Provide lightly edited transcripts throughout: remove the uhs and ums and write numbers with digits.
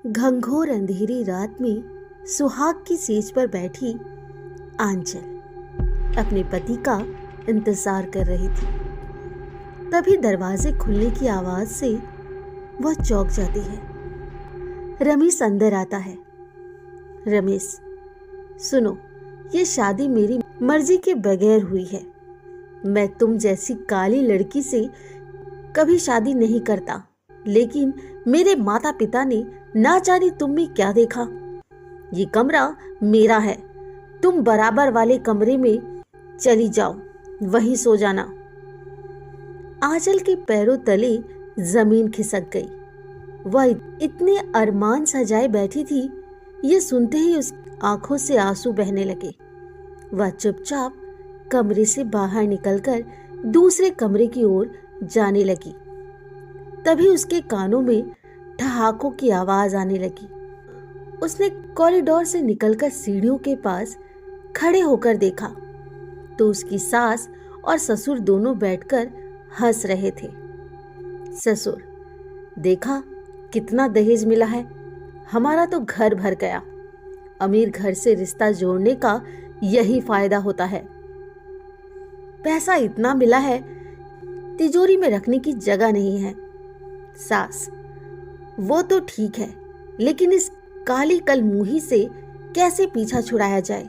घंघोर अंधेरी रात में सुहाग की सेज पर बैठी आंचल अपने पति का इंतजार कर रही थी। तभी दरवाजे खुलने की आवाज से वह चौंक जाती है। रमेश अंदर आता है। रमेश, सुनो, ये शादी मेरी मर्जी के बगैर हुई है। मैं तुम जैसी काली लड़की से कभी शादी नहीं करता, लेकिन मेरे माता पिता ने ना जाने तुम में क्या देखा। ये कमरा मेरा है, तुम बराबर वाले कमरे में चली जाओ, वहीं सो जाना। आंचल के पैरों तले जमीन खिसक गई। वह इतने अरमान सजाए बैठी थी, ये सुनते ही उस आंखों से आंसू बहने लगे। वह चुपचाप कमरे से बाहर निकलकर दूसरे कमरे की ओर जाने लगी। तभी उसके कानों में ठहाकों की आवाज आने लगी। उसने कॉरिडोर से निकलकर सीढ़ियों के पास खड़े होकर देखा तो उसकी सास और ससुर दोनों बैठकर हंस रहे थे। ससुर, देखा कितना दहेज मिला है, हमारा तो घर भर गया। अमीर घर से रिश्ता जोड़ने का यही फायदा होता है। पैसा इतना मिला है, तिजोरी में रखने की जगह नहीं है। सास, वो तो ठीक है, लेकिन इस काली कलमुही से कैसे पीछा छुड़ाया जाए।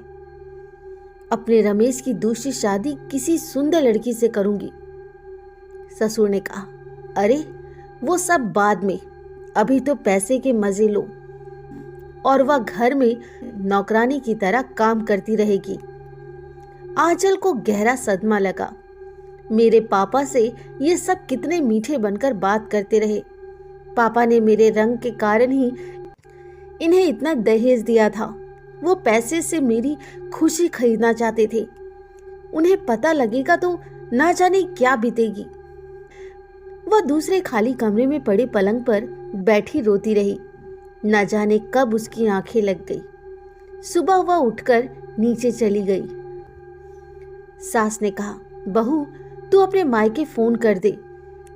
अपने रमेश की दूसरी शादी किसी सुंदर लड़की से करूंगी। ससुर ने कहा, अरे वो सब बाद में, अभी तो पैसे के मजे लो। और वह घर में नौकरानी की तरह काम करती रहेगी। आंचल को गहरा सदमा लगा। मेरे पापा से ये सब कितने मीठे बनकर बात करते रहे। पापा ने मेरे रंग के कारण ही इन्हें इतना दहेज दिया था। वो पैसे से मेरी खुशी खरीदना चाहते थे। उन्हें पता लगेगा तो ना जाने क्या बीतेगी। वह दूसरे खाली कमरे में पड़े पलंग पर बैठी रोती रही। न जाने कब उसकी आंखें लग गई। सुबह वह उठकर नीचे चली गई। सास ने कहा, बहू, तू अपने मायके फोन कर दे,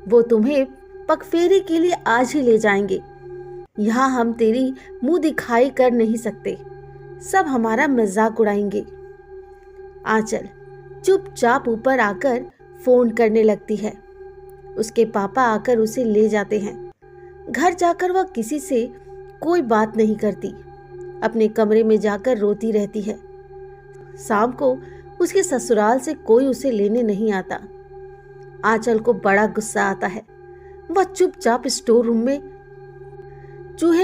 वो तुम्हें पगफेरे के लिए आज ही ले जाएंगे। यहाँ हम तेरी मुंह दिखाई कर नहीं सकते, सब हमारा मजाक उड़ाएंगे। आंचल चुपचाप ऊपर आकर फोन करने लगती है। उसके पापा आकर उसे ले जाते हैं। घर जाकर वह किसी से कोई बात नहीं करती, अपने कमरे में जाकर रोती रहती है। शाम को उसके ससुराल से कोई उसे लेने नहीं आता। आंचल को बड़ा गुस्सा आता है। वह चुपचाप स्टोर रूम में चूहे